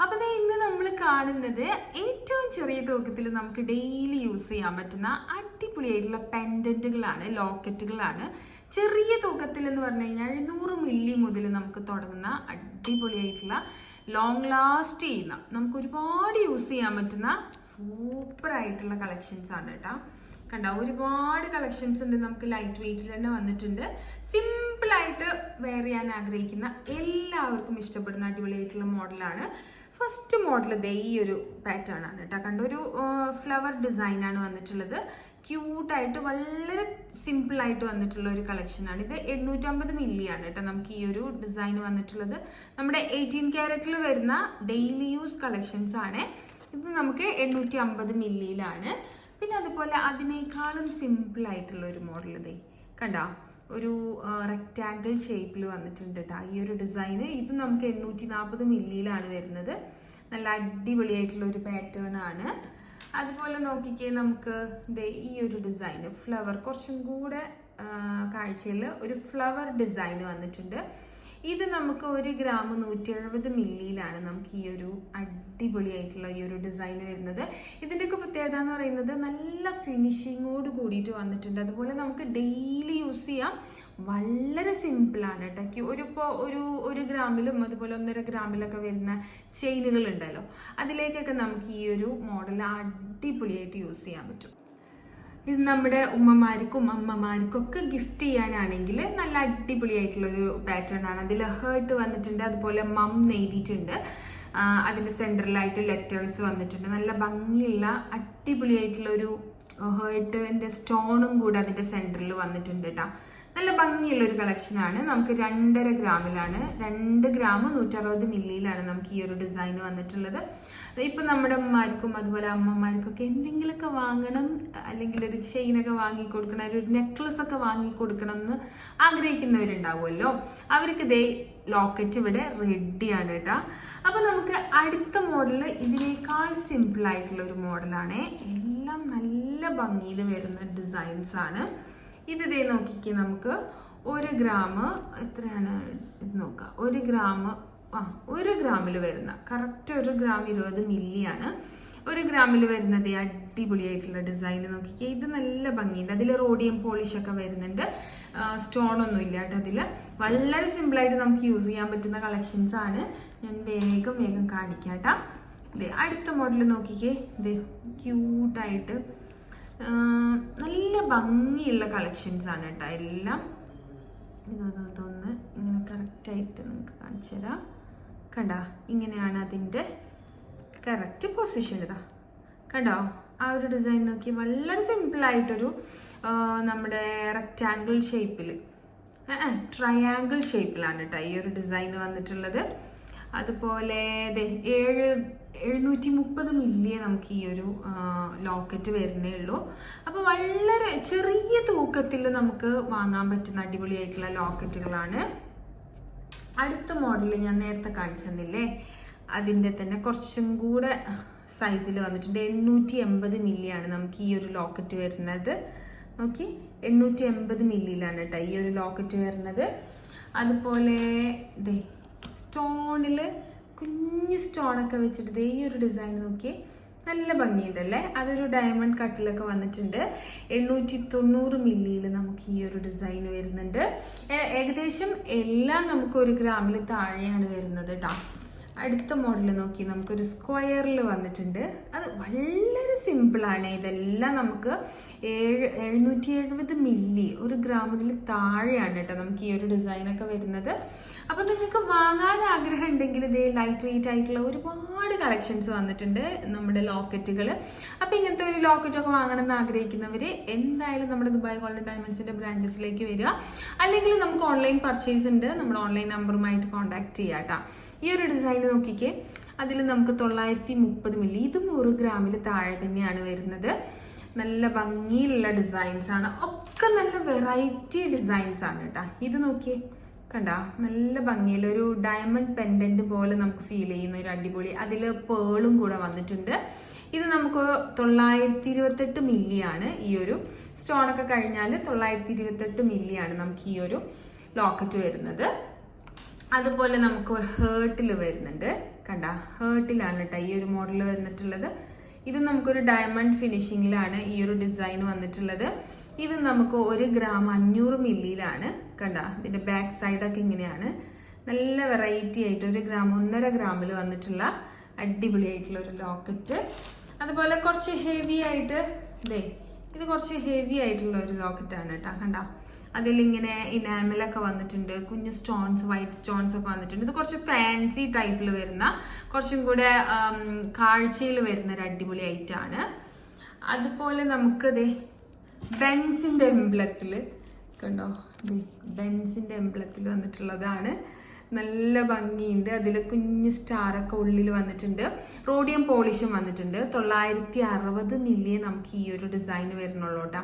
അപ്പോൾ ഇന്ന് നമ്മൾ കാണുന്നത് ഏറ്റവും ചെറിയ തൂക്കത്തിൽ നമുക്ക് ഡെയിലി യൂസ് ചെയ്യാൻ പറ്റുന്ന അടിപൊളിയായിട്ടുള്ള പെൻഡന്റുകളാണ്, ലോക്കറ്റുകളാണ്. ചെറിയ തൂക്കത്തിൽ എന്ന് പറഞ്ഞു കഴിഞ്ഞാൽ 100 മില്ലി മുതൽ നമുക്ക് തുടങ്ങുന്ന അടിപൊളിയായിട്ടുള്ള ലോങ് ലാസ്റ്റ് ചെയ്യുന്ന നമുക്ക് ഒരുപാട് യൂസ് ചെയ്യാൻ പറ്റുന്ന സൂപ്പർ ആയിട്ടുള്ള കളക്ഷൻസ് ആണ് കേട്ടോ. കണ്ട ഒരുപാട് കളക്ഷൻസ് ഉണ്ട്. നമുക്ക് ലൈറ്റ് വെയിറ്റിൽ തന്നെ വന്നിട്ടുണ്ട്. സിമ്പിളായിട്ട് വെയർ ചെയ്യാൻ ആഗ്രഹിക്കുന്ന എല്ലാവർക്കും ഇഷ്ടപ്പെടുന്ന അടിപൊളിയായിട്ടുള്ള മോഡലാണ്. ഫസ്റ്റ് മോഡൽ ദേ ഈ ഒരു പാറ്റേൺ ആണ് കേട്ടോ. കണ്ട ഒരു ഫ്ലവർ ഡിസൈനാണ് വന്നിട്ടുള്ളത്. ക്യൂട്ടായിട്ട് വളരെ സിമ്പിളായിട്ട് വന്നിട്ടുള്ള ഒരു കളക്ഷനാണ് ഇത്. 850 മില്ലി ആണ് കേട്ടോ നമുക്ക് ഈ ഒരു ഡിസൈൻ വന്നിട്ടുള്ളത്. നമ്മുടെ 18 ക്യാരറ്റിൽ വരുന്ന ഡെയിലി യൂസ് കളക്ഷൻസ് ആണ് ഇത്. നമുക്ക് 850 മില്ലിയിലാണ്. പിന്നെ അതുപോലെ അതിനേക്കാളും സിമ്പിളായിട്ടുള്ള ഒരു മോഡൽ ഇതേ കണ്ട ഒരു റെക്റ്റാങ്കിൾ ഷേപ്പിൽ വന്നിട്ടുണ്ട് കേട്ടോ ഈ ഒരു ഡിസൈന്. ഇത് നമുക്ക് 840 മില്ലിയിലാണ് വരുന്നത്. നല്ല അടിപൊളിയായിട്ടുള്ള ഒരു പാറ്റേൺ ആണ്. അതുപോലെ നോക്കിക്കേ, നമുക്ക് ഈ ഒരു ഡിസൈന് ഫ്ലവർ കുറച്ചും കൂടെ കാഴ്ചയിൽ ഒരു ഫ്ലവർ ഡിസൈൻ വന്നിട്ടുണ്ട്. ഇത് നമുക്ക് 1 ഗ്രാം 170 മില്ലിയിലാണ് നമുക്ക് ഈ ഒരു അടിപൊളിയായിട്ടുള്ള ഈ ഒരു ഡിസൈൻ വരുന്നത്. ഇതിൻ്റെയൊക്കെ പ്രത്യേകത എന്ന് പറയുന്നത് നല്ല ഫിനിഷിങ്ങോട് കൂടിയിട്ട് വന്നിട്ടുണ്ട്. അതുപോലെ നമുക്ക് ഡെയിലി യൂസ് ചെയ്യാം. വളരെ സിമ്പിളാണ് കേട്ടോ. ഒരു ഗ്രാമിലും അതുപോലെ 1.5 ഗ്രാമിലൊക്കെ വരുന്ന ചെയിനുകൾ ഉണ്ടല്ലോ, അതിലേക്കൊക്കെ നമുക്ക് ഈ ഒരു മോഡൽ അടിപൊളിയായിട്ട് യൂസ് ചെയ്യാൻ പറ്റും. ഇത് നമ്മുടെ ഉമ്മമാർക്കും അമ്മമാർക്കും ഒക്കെ ഗിഫ്റ്റ് ചെയ്യാനാണെങ്കിൽ നല്ല അടിപൊളിയായിട്ടുള്ളൊരു പാറ്റേൺ ആണ്. അതിൽ ഹേർട്ട് വന്നിട്ടുണ്ട്, അതുപോലെ മം എഴുതിയിട്ടുണ്ട്. അതിൻ്റെ സെൻറ്ററിലായിട്ട് ലെറ്റേഴ്സ് വന്നിട്ടുണ്ട്. നല്ല ഭംഗിയുള്ള അടിപൊളിയായിട്ടുള്ള ഒരു ഹേർട്ടിൻ്റെ സ്റ്റോണും കൂടെ അതിൻ്റെ സെൻറ്ററിൽ വന്നിട്ടുണ്ട് കേട്ടോ. നല്ല ഭംഗിയുള്ള ഒരു കളക്ഷനാണ്. നമുക്ക് 2.5 ഗ്രാമിലാണ്, 2 ഗ്രാം 160 മില്ലിയിലാണ് നമുക്ക് ഈ ഒരു ഡിസൈൻ വന്നിട്ടുള്ളത്. ഇപ്പം നമ്മുടെ അമ്മമാർക്കും അതുപോലെ അമ്മമാർക്കൊക്കെ എന്തെങ്കിലുമൊക്കെ വാങ്ങണം, അല്ലെങ്കിൽ ഒരു ചെയിനൊക്കെ വാങ്ങിക്കൊടുക്കണം, ഒരു നെക്ലസ് ഒക്കെ വാങ്ങിക്കൊടുക്കണം എന്ന് ആഗ്രഹിക്കുന്നവരുണ്ടാവുമല്ലോ. അവർക്ക് ഇതേ ലോക്കറ്റ് ഇവിടെ റെഡിയാണ് കേട്ടോ. അപ്പം നമുക്ക് അടുത്ത മോഡൽ ഇതിനേക്കാൾ സിമ്പിളായിട്ടുള്ള ഒരു മോഡലാണ്. എല്ലാം നല്ല ഭംഗിയിൽ വരുന്ന ഡിസൈൻസ് ആണ്. ഇത് ഇതേ നോക്കിക്കേ, നമുക്ക് 1 ഗ്രാം എത്രയാണ് ഇത് നോക്കാം. 1 ഗ്രാമിൽ വരുന്ന കറക്റ്റ് 1 ഗ്രാം 20 മില്ലിയാണ്. 1 ഗ്രാമിൽ വരുന്നത് അടിപൊളിയായിട്ടുള്ള ഡിസൈൻ നോക്കിക്കേ. ഇത് നല്ല ഭംഗിയുണ്ട്. അതിൽ റോഡിയം പോളിഷ് ഒക്കെ വരുന്നുണ്ട്. സ്റ്റോൺ ഒന്നും ഇല്ല കേട്ടോ അതിൽ. വളരെ സിമ്പിളായിട്ട് നമുക്ക് യൂസ് ചെയ്യാൻ പറ്റുന്ന കളക്ഷൻസ് ആണ്. ഞാൻ വേഗം കാണിക്കാം കേട്ടോ. ഇതേ അടുത്ത മോഡൽ നോക്കിക്കേ. ഇതേ ക്യൂട്ടായിട്ട് നല്ല ഭംഗിയുള്ള കളക്ഷൻസ് ആണ് കേട്ടോ എല്ലാം. ഇതൊന്ന് ഇങ്ങനെ കറക്റ്റായിട്ട് നിങ്ങൾക്ക് കാണിച്ചു തരാം. കണ്ടോ, ഇങ്ങനെയാണ് അതിൻ്റെ കറക്റ്റ് പൊസിഷൻ. ഇതാ കണ്ടോ ആ ഒരു ഡിസൈൻ നോക്കി. വളരെ സിമ്പിളായിട്ടൊരു നമ്മുടെ റെക്റ്റാങ്കിൾ ഷേപ്പിൽ ട്രയാങ്കിൾ ഷേപ്പിലാണ് കേട്ടോ ഈ ഒരു ഡിസൈൻ വന്നിട്ടുള്ളത്. അതുപോലെ 730 മില്ലിയെ നമുക്ക് ഈ ഒരു ലോക്കറ്റ് വരുന്നേ ഉള്ളൂ. അപ്പോൾ വളരെ ചെറിയ തൂക്കത്തിൽ നമുക്ക് വാങ്ങാൻ പറ്റുന്ന അടിപൊളിയായിട്ടുള്ള ലോക്കറ്റുകളാണ്. അടുത്ത മോഡൽ ഞാൻ നേരത്തെ കാണിച്ചു തന്നില്ലേ, അതിൻ്റെ തന്നെ കുറച്ചും കൂടെ സൈസിൽ വന്നിട്ടുണ്ട്. 880 മില്ലിയാണ് നമുക്ക് ഈ ഒരു ലോക്കറ്റ് വരുന്നത്. നോക്കി, 880 മില്ലിയിലാണ് കേട്ടോ ഈ ഒരു ലോക്കറ്റ് വരുന്നത്. അതുപോലെ സ്റ്റോണിൽ കുഞ്ഞ് സ്റ്റോണൊക്കെ വെച്ചിട്ട് ഈ ഒരു ഡിസൈൻ നോക്കി, നല്ല ഭംഗിയുണ്ടല്ലേ. അതൊരു ഡയമണ്ട് കട്ടിലൊക്കെ വന്നിട്ടുണ്ട്. 890 മില്ലിയിൽ നമുക്ക് ഈ ഒരു ഡിസൈൻ വരുന്നുണ്ട്. ഏകദേശം എല്ലാം നമുക്ക് 1 ഗ്രാമിൽ താഴെയാണ് വരുന്നത് കേട്ടോ. അടുത്ത മോഡൽ നോക്കി, നമുക്കൊരു സ്ക്വയറിൽ വന്നിട്ടുണ്ട്. അത് വളരെ സിമ്പിളാണ്. ഇതെല്ലാം നമുക്ക് 770 മില്ലി 1 ഗ്രാമിൽ താഴെയാണ് കേട്ടോ നമുക്ക് ഈ ഒരു ഡിസൈനൊക്കെ വരുന്നത്. അപ്പോൾ നിങ്ങൾക്ക് വാങ്ങാൻ ആഗ്രഹം ഉണ്ടെങ്കിൽ ഇതേ ലൈറ്റ് വെയിറ്റ് ആയിട്ടുള്ള ഒരുപാട് കളക്ഷൻസ് വന്നിട്ടുണ്ട് നമ്മുടെ ലോക്കറ്റുകൾ. അപ്പോൾ ഇങ്ങനത്തെ ഒരു ലോക്കറ്റൊക്കെ വാങ്ങണം എന്ന് ആഗ്രഹിക്കുന്നവർ എന്തായാലും നമ്മുടെ ദുബായ് ഗോൾഡൻ ഡയമണ്ട്സിൻ്റെ ബ്രാഞ്ചസിലേക്ക് വരിക. അല്ലെങ്കിൽ നമുക്ക് ഓൺലൈൻ പർച്ചേസ് ഉണ്ട്, നമ്മുടെ ഓൺലൈൻ നമ്പറുമായിട്ട് കോൺടാക്ട് ചെയ്യാം കേട്ടോ. ഈ ഒരു ഡിസൈൻ നോക്കിക്കേ, അതിൽ നമുക്ക് 930 മില്ലി, ഇതും 1 ഗ്രാമിൽ താഴെ തന്നെയാണ് വരുന്നത്. നല്ല ഭംഗിയിലുള്ള ഡിസൈൻസ് ആണ്, ഒക്കെ നല്ല വെറൈറ്റി ഡിസൈൻസ് ആണ് കേട്ടോ. ഇത് നോക്കിയേ, കണ്ട നല്ല ഭംഗിയിൽ ഒരു ഡയമണ്ട് പെൻഡന്റ് പോലെ നമുക്ക് ഫീൽ ചെയ്യുന്ന ഒരു അടിപൊളി, അതിൽ പേളും കൂടെ വന്നിട്ടുണ്ട്. ഇത് നമുക്ക് 928 മില്ലിയാണ് ഈ ഒരു സ്റ്റോണൊക്കെ കഴിഞ്ഞാൽ 928 മില്ലിയാണ് നമുക്ക് ഈ ഒരു ലോക്കറ്റ് വരുന്നത്. അതുപോലെ നമുക്ക് ഹേർട്ടിൽ വരുന്നുണ്ട്. കണ്ട ഹേർട്ടിലാണ് കേട്ടോ ഈ ഒരു മോഡൽ വന്നിട്ടുള്ളത്. ഇത് നമുക്കൊരു ഡയമണ്ട് ഫിനിഷിങ്ങിലാണ് ഈ ഒരു ഡിസൈൻ വന്നിട്ടുള്ളത്. ഇത് നമുക്ക് 1 ഗ്രാം 500 മില്ലിയിലാണ്. കണ്ട ഇതിന്റെ ബാക്ക് സൈഡൊക്കെ ഇങ്ങനെയാണ്. നല്ല വെറൈറ്റി ആയിട്ട് 1 ഗ്രാം 1.5 ഗ്രാമിൽ വന്നിട്ടുള്ള അടിപൊളിയായിട്ടുള്ള ഒരു ലോക്കറ്റ്. അതുപോലെ കുറച്ച് ഹെവി ആയിട്ട് ഇത് കുറച്ച് ഹെവി ആയിട്ടുള്ള ഒരു ലോക്കറ്റാണ് കേട്ടോ. കണ്ട അതിലിങ്ങനെ ഇനാമലൊക്കെ വന്നിട്ടുണ്ട്, കുഞ്ഞു സ്റ്റോൺസ്, വൈറ്റ് സ്റ്റോൺസ് ഒക്കെ വന്നിട്ടുണ്ട്. ഇത് കുറച്ച് ഫാൻസി ടൈപ്പിൽ വരുന്ന, കുറച്ചും കൂടെ കാഴ്ചയിൽ വരുന്ന ഒരു അടിപൊളി ഐറ്റാണ്. അതുപോലെ നമുക്ക് ബെൻസിന്റെ എംബ്ലത്തിൽ കണ്ടോ, ബെൻസിന്റെ എംബ്ലത്തിൽ വന്നിട്ടുള്ളതാണ്. നല്ല ഭംഗിയുണ്ട്. അതിൽ കുഞ്ഞ് സ്റ്റാറൊക്കെ ഉള്ളിൽ വന്നിട്ടുണ്ട്. റോഡിയം പോളിഷും വന്നിട്ടുണ്ട്. 960 മില്ലിയെ നമുക്ക് ഈ ഒരു ഡിസൈൻ വരുന്നുള്ളൂ കേട്ടോ.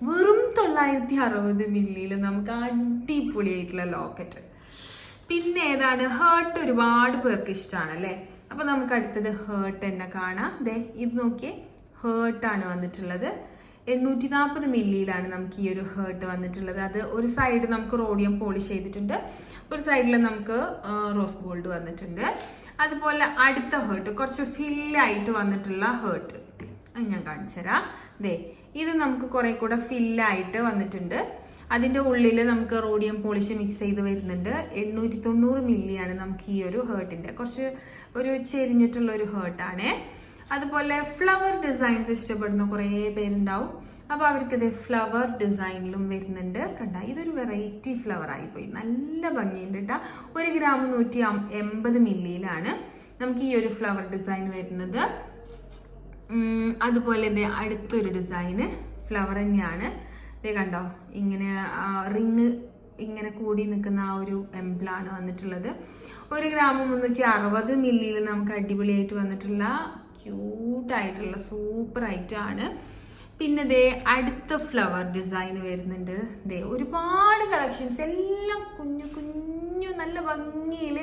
വെറും 960 മില്ലിയിൽ നമുക്ക് അടിപൊളിയായിട്ടുള്ള ലോക്കറ്റ്. പിന്നെ ഏതാണ് ഹേർട്ട്, ഒരുപാട് പേർക്ക് ഇഷ്ടമാണ് അല്ലേ. അപ്പൊ നമുക്ക് അടുത്തത് ഹേർട്ട് തന്നെ കാണാം. ഇത് നോക്കിയേ, ഹേർട്ടാണ് വന്നിട്ടുള്ളത്. 840 മില്ലിയിലാണ് നമുക്ക് ഈ ഒരു ഹേർട്ട് വന്നിട്ടുള്ളത്. അത് ഒരു സൈഡ് നമുക്ക് റോഡിയം പോളിഷ് ചെയ്തിട്ടുണ്ട്, ഒരു സൈഡിൽ നമുക്ക് റോസ് ഗോൾഡ് വന്നിട്ടുണ്ട്. അതുപോലെ അടുത്ത ഹേർട്ട് കുറച്ച് ഫില്ലായിട്ട് വന്നിട്ടുള്ള ഹേർട്ട് ഞാൻ കാണിച്ചു തരാം. ഇത് നമുക്ക് കുറെ കൂടെ ഫില്ലായിട്ട് വന്നിട്ടുണ്ട്. അതിന്റെ ഉള്ളിൽ നമുക്ക് റോഡിയം പോളിഷ് മിക്സ് ചെയ്ത് വരുന്നുണ്ട്. 890 മില്ലിയാണ് നമുക്ക് ഈ ഒരു ഹേർട്ടിന്റെ. കുറച്ച് ഒരു ചെരിഞ്ഞിട്ടുള്ള ഒരു ഹേർട്ടാണ്. അതുപോലെ ഫ്ലവർ ഡിസൈൻസ് ഇഷ്ടപ്പെടുന്ന കുറേ പേരുണ്ടാവും. അപ്പോൾ അവർക്ക് ഇത് ഫ്ലവർ ഡിസൈനിലും വരുന്നുണ്ട്. കണ്ട ഇതൊരു വെറൈറ്റി ഫ്ലവർ ആയിപ്പോയി, നല്ല ഭംഗിയുണ്ട് കേട്ടോ. 1 ഗ്രാം 180 മില്ലിയിലാണ് നമുക്ക് ഈ ഒരു ഫ്ലവർ ഡിസൈൻ വരുന്നത്. അതുപോലെ അടുത്തൊരു ഡിസൈന് ഫ്ലവർ തന്നെയാണ്. കണ്ടോ ഇങ്ങനെ റിങ് ഇങ്ങനെ കൂടി നിൽക്കുന്ന ആ ഒരു എംബ്ലാണ് വന്നിട്ടുള്ളത്. 1 ഗ്രാം 360 മില്ലിയിൽ നമുക്ക് അടിപൊളിയായിട്ട് വന്നിട്ടുള്ള ക്യൂട്ടായിട്ടുള്ള സൂപ്പർ ഐറ്റമാണ്. പിന്നെ അടുത്ത ഫ്ലവർ ഡിസൈൻ വരുന്നുണ്ട്. ഒരുപാട് കളക്ഷൻസ്, എല്ലാം കുഞ്ഞു കുഞ്ഞു നല്ല ഭംഗിയിൽ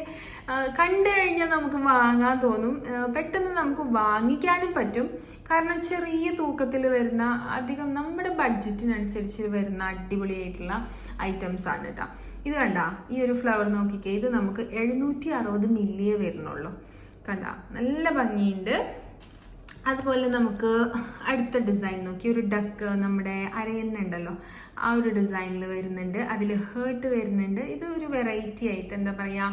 കണ്ടു കഴിഞ്ഞാൽ നമുക്ക് വാങ്ങാൻ തോന്നും. പെട്ടെന്ന് നമുക്ക് വാങ്ങിക്കാനും പറ്റും. കാരണം ചെറിയ തൂക്കത്തിൽ വരുന്ന, അധികം നമ്മുടെ ബഡ്ജറ്റിനനുസരിച്ച് വരുന്ന അടിപൊളിയായിട്ടുള്ള ഐറ്റംസ് ആണ് കേട്ടോ. ഇത് കണ്ട ഈ ഒരു ഫ്ലവർ നോക്കിക്കേ, ഇത് നമുക്ക് 760 മില്ലിയേ വരുന്നുള്ളൂ. കണ്ട നല്ല ഭംഗിയുണ്ട്. അതുപോലെ നമുക്ക് അടുത്ത ഡിസൈൻ നോക്കി, ഒരു ഡക്ക്, നമ്മുടെ അരയണ്ണ ഉണ്ടല്ലോ, ആ ഒരു ഡിസൈനിൽ വരുന്നുണ്ട്. അതിൽ ഹേർട്ട് വരുന്നുണ്ട്. ഇത് ഒരു വെറൈറ്റി ആയിട്ട് എന്താ പറയുക,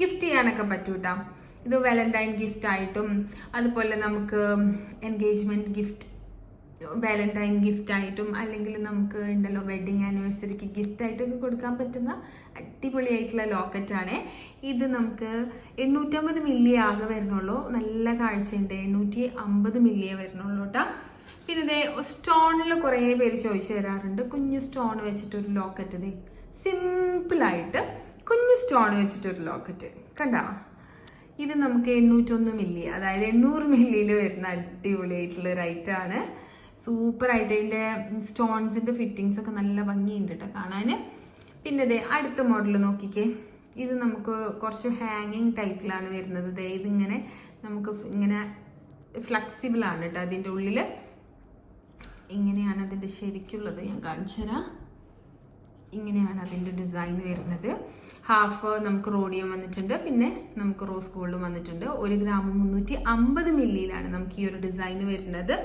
ഗിഫ്റ്റ് ചെയ്യാനൊക്കെ പറ്റൂട്ടാ. ഇത് വാലന്റൈൻ ഗിഫ്റ്റ് ആയിട്ടും, അതുപോലെ നമുക്ക് എൻഗേജ്മെന്റ് ഗിഫ്റ്റ്, വാലന്റൈൻ ഗിഫ്റ്റ് ആയിട്ടും, അല്ലെങ്കിൽ നമുക്ക് ഉണ്ടല്ലോ വെഡിങ് ആനിവേഴ്സറിക്ക് ഗിഫ്റ്റ് ആയിട്ടൊക്കെ കൊടുക്കാൻ പറ്റുന്ന അടിപൊളിയായിട്ടുള്ള ലോക്കറ്റാണ്. ഇത് നമുക്ക് 850 മില്ലി ആകെ വരുന്നുള്ളൂ. നല്ല കാഴ്ചയുണ്ട്. 850 മില്ലിയേ വരുന്നുള്ളൂ കേട്ടോ. പിന്നെ സ്റ്റോണിൽ കുറേ പേര് ചോദിച്ചു തരാറുണ്ട്, കുഞ്ഞു സ്റ്റോൺ വെച്ചിട്ടൊരു ലോക്കറ്റ്. സിമ്പിളായിട്ട് കുഞ്ഞു സ്റ്റോൺ വെച്ചിട്ടൊരു ലോക്കറ്റ് കണ്ട. ഇത് നമുക്ക് 801 മില്ലി, അതായത് 800 മില്ലിയിൽ വരുന്ന അടിപൊളിയായിട്ടുള്ള ഒരു ഐറ്റമാണ്. സൂപ്പർ ആയിട്ട് അതിൻ്റെ സ്റ്റോൺസിൻ്റെ ഫിറ്റിങ്സ് ഒക്കെ നല്ല ഭംഗിയുണ്ട് കേട്ടോ കാണാൻ. പിന്നെ അടുത്ത മോഡൽ നോക്കിക്കേ, ഇത് നമുക്ക് കുറച്ച് ഹാങ്ങിങ് ടൈപ്പിലാണ് വരുന്നത്. ഇതിങ്ങനെ നമുക്ക് ഇങ്ങനെ ഫ്ലെക്സിബിൾ ആണ് കേട്ടോ. അതിൻ്റെ ഉള്ളിൽ ഇങ്ങനെയാണ് അതിൻ്റെ ശരിക്കുള്ളത്, ഞാൻ കാണിച്ചു തരാം. ഇങ്ങനെയാണ് അതിൻ്റെ ഡിസൈൻ വരുന്നത്. ഹാഫ് നമുക്ക് റോഡിയം വന്നിട്ടുണ്ട്, പിന്നെ നമുക്ക് റോസ് ഗോൾഡും വന്നിട്ടുണ്ട്. 1 ഗ്രാം 350 മില്ലിയിലാണ് നമുക്ക് ഈ ഒരു ഡിസൈൻ വരുന്നത്.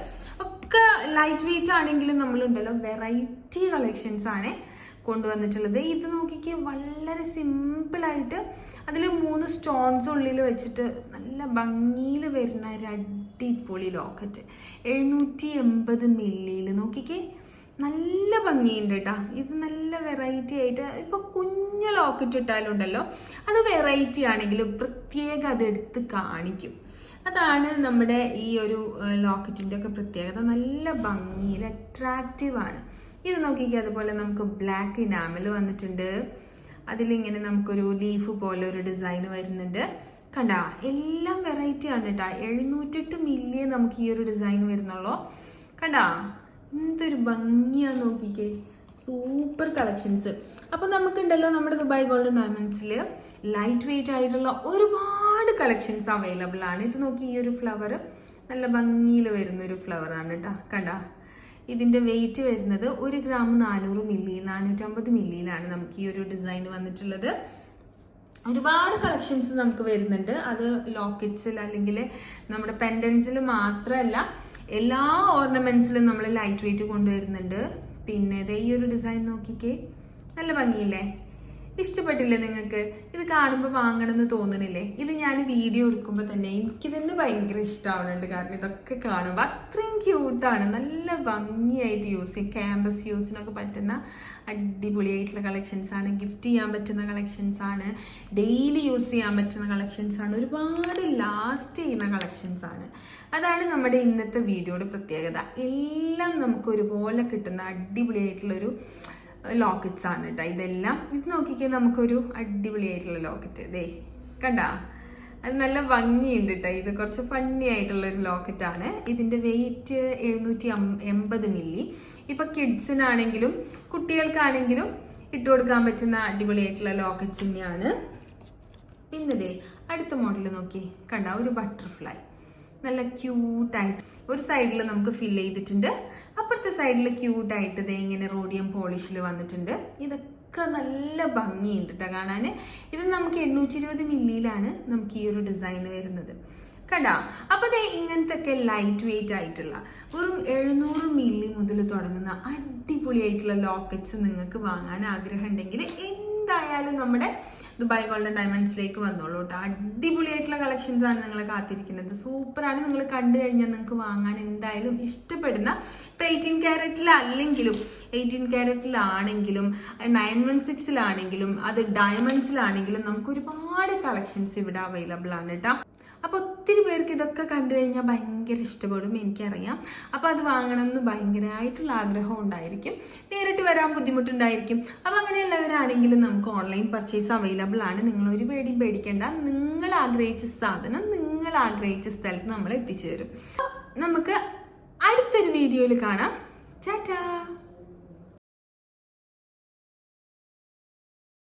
ഒക്കെ ലൈറ്റ് വെയിറ്റ് ആണെങ്കിലും നമ്മളുണ്ടല്ലോ വെറൈറ്റി കളക്ഷൻസ് ആണ് കൊണ്ടുവന്നിട്ടുള്ളത്. ഇത് നോക്കിക്ക്, വളരെ സിമ്പിളായിട്ട് അതിൽ 3 സ്റ്റോൺസ് ഉള്ളിൽ വെച്ചിട്ട് നല്ല ഭംഗിയിൽ വരുന്ന ഒരു അടിപൊളി ലോക്കറ്റ്. 780 മില്ലിയിൽ നോക്കിക്കേ, നല്ല ഭംഗിയുണ്ട് കേട്ടോ. ഇത് നല്ല വെറൈറ്റി ആയിട്ട്, ഇപ്പൊ കുഞ്ഞു ലോക്കറ്റ് ഇട്ടാലുണ്ടല്ലോ അത് വെറൈറ്റി ആണെങ്കിലും പ്രത്യേകം അതെടുത്ത് കാണിക്കും. അതാണ് നമ്മുടെ ഈ ഒരു ലോക്കറ്റിന്റെ ഒക്കെ പ്രത്യേകത. നല്ല ഭംഗിയിൽ അട്രാക്റ്റീവ് ആണ്. ഇത് നോക്കിക്കുക. അതുപോലെ നമുക്ക് ബ്ലാക്ക് ഇനാമൽ വന്നിട്ടുണ്ട്. അതിലിങ്ങനെ നമുക്കൊരു ലീഫ് പോലെ ഒരു ഡിസൈൻ വരുന്നുണ്ട്. കണ്ട എല്ലാം വെറൈറ്റി ആണ് കേട്ടോ. 708 മില്ലിയെ നമുക്ക് ഈ ഒരു ഡിസൈൻ വരുന്നുള്ളൂ. കണ്ട എന്തൊരു ഭംഗിയാന്ന് നോക്കിക്കേ, സൂപ്പർ കളക്ഷൻസ്. അപ്പൊ നമുക്കുണ്ടല്ലോ നമ്മുടെ ദുബായ് ഗോൾഡൻ ഡയമണ്ട്സിൽ ലൈറ്റ് വെയിറ്റ് ആയിട്ടുള്ള ഒരുപാട് കളക്ഷൻസ് അവൈലബിൾ ആണ്. ഇത് നോക്കി, ഈ ഒരു ഫ്ലവർ നല്ല ഭംഗിയിൽ വരുന്ന ഒരു ഫ്ലവർ ആണ് കേട്ടോ. കണ്ട ഇതിന്റെ വെയിറ്റ് വരുന്നത് 1 ഗ്രാം 400 മില്ലി, 450 മില്ലിയിലാണ് നമുക്ക് ഈ ഒരു ഡിസൈൻ വന്നിട്ടുള്ളത്. ഒരുപാട് കളക്ഷൻസ് നമുക്ക് വരുന്നുണ്ട്. അത് ലോക്കറ്റ്സിൽ അല്ലെങ്കിൽ നമ്മുടെ പെൻഡൻസിൽ മാത്രമല്ല, എല്ലാ ഓർണമെന്റ്സിലും നമ്മൾ ലൈറ്റ് വെയിറ്റ് കൊണ്ടുവരുന്നുണ്ട്. പിന്നെ ഈ ഒരു ഡിസൈൻ നോക്കിക്കേ, നല്ല ഭംഗിയില്ലേ? ഇഷ്ടപ്പെട്ടില്ലേ നിങ്ങൾക്ക്? ഇത് കാണുമ്പോൾ വാങ്ങണമെന്ന് തോന്നണില്ലേ? ഇത് ഞാൻ വീഡിയോ എടുക്കുമ്പോൾ തന്നെ എനിക്ക് തന്നെ ഭയങ്കര ഇഷ്ടമാവുന്നുണ്ട്. കാരണം ഇതൊക്കെ കാണുമ്പോൾ അത്രയും ക്യൂട്ടാണ്, നല്ല ഭംഗിയായിട്ട് യൂസ് ചെയ്യാം. ക്യാമ്പസ് യൂസിനൊക്കെ പറ്റുന്ന അടിപൊളിയായിട്ടുള്ള കളക്ഷൻസ് ആണ്. ഗിഫ്റ്റ് ചെയ്യാൻ പറ്റുന്ന കളക്ഷൻസ് ആണ്. ഡെയിലി യൂസ് ചെയ്യാൻ പറ്റുന്ന കളക്ഷൻസ് ആണ്. ഒരുപാട് ലാസ്റ്റ് ചെയ്യുന്ന കളക്ഷൻസ് ആണ്. അതാണ് നമ്മുടെ ഇന്നത്തെ വീഡിയോയുടെ പ്രത്യേകത. എല്ലാം നമുക്ക് ഒരുപോലെ കിട്ടുന്ന അടിപൊളിയായിട്ടുള്ളൊരു ലോക്കറ്റ്സ് ആണ് കേട്ടോ ഇതെല്ലാം. ഇത് നോക്കിക്കാൻ നമുക്കൊരു അടിപൊളിയായിട്ടുള്ള ലോക്കറ്റ് ദേ കണ്ടാ, അത് നല്ല ഭംഗിയുണ്ട് കേട്ടോ. ഇത് കുറച്ച് ഫണ്ണി ആയിട്ടുള്ളൊരു ലോക്കറ്റാണ്. ഇതിൻ്റെ വെയിറ്റ് 780 മില്ലി. ഇപ്പം കിഡ്സിനാണെങ്കിലും കുട്ടികൾക്കാണെങ്കിലും ഇട്ട് കൊടുക്കാൻ പറ്റുന്ന അടിപൊളിയായിട്ടുള്ള ലോക്കറ്റ്സ് തന്നെയാണ്. പിന്നെ ദേ അടുത്ത മോഡൽ നോക്കി, കണ്ട ഒരു ബട്ടർഫ്ലൈ നല്ല ക്യൂട്ടായിട്ട് ഒരു സൈഡിൽ നമുക്ക് ഫിൽ ചെയ്തിട്ടുണ്ട്. അപ്പുറത്തെ സൈഡിൽ ക്യൂട്ടായിട്ട് ഇതേ ഇങ്ങനെ റോഡിയം പോളിഷിൽ വന്നിട്ടുണ്ട്. ഇതൊക്കെ നല്ല ഭംഗിയുണ്ട് കേട്ടോ കാണാൻ. ഇത് നമുക്ക് 820 മില്ലിയിലാണ് നമുക്ക് ഈ ഒരു ഡിസൈൻ വരുന്നത്. കണ്ടാ? അപ്പോൾ ദേ ഇങ്ങനത്തെ ഒക്കെ ലൈറ്റ് വെയിറ്റ് ആയിട്ടുള്ള വെറും 700 മില്ലി മുതൽ തുടങ്ങുന്ന അടിപൊളിയായിട്ടുള്ള ലോക്കറ്റ്സ് നിങ്ങൾക്ക് വാങ്ങാൻ ആഗ്രഹം ഉണ്ടെങ്കിൽ എന്തായാലും നമ്മുടെ ദുബായ് ഗോൾഡൻ ഡയമണ്ട്സിലേക്ക് വന്നോളൂ കേട്ടോ. അടിപൊളിയായിട്ടുള്ള കളക്ഷൻസ് ആണ് നിങ്ങളെ കാത്തിരിക്കുന്നത്. സൂപ്പറാണ്. നിങ്ങൾ കണ്ടു കഴിഞ്ഞാൽ നിങ്ങൾക്ക് വാങ്ങാൻ എന്തായാലും ഇഷ്ടപ്പെടുന്ന, ഇപ്പം 18 ക്യാരറ്റിലല്ലെങ്കിലും 18 ക്യാരറ്റിലാണെങ്കിലും 916ലാണെങ്കിലും അത് ഡയമണ്ട്സിലാണെങ്കിലും നമുക്ക് ഒരുപാട് കളക്ഷൻസ് ഇവിടെ അവൈലബിൾ ആണ് കേട്ടോ. അപ്പോൾ ഒത്തിരി പേർക്ക് ഇതൊക്കെ കണ്ടു കഴിഞ്ഞാൽ ഭയങ്കര ഇഷ്ടപ്പെടും, എനിക്കറിയാം. അപ്പോൾ അത് വാങ്ങണം എന്ന് ഭയങ്കരമായിട്ടുള്ള ആഗ്രഹം ഉണ്ടായിരിക്കും. നേരിട്ട് വരാൻ ബുദ്ധിമുട്ടുണ്ടായിരിക്കും. അപ്പോൾ അങ്ങനെയുള്ളവരാണെങ്കിലും നമുക്ക് ഓൺലൈൻ പർച്ചേസ് അവൈലബിൾ ആണ്. നിങ്ങൾ ഒരു പേടിയും പേടിക്കേണ്ട. നിങ്ങൾ ആഗ്രഹിച്ച സാധനം നിങ്ങൾ ആഗ്രഹിച്ച സ്ഥലത്ത് നമ്മൾ എത്തിച്ചു തരും. നമുക്ക് അടുത്തൊരു വീഡിയോയിൽ കാണാം. ടാറ്റാ.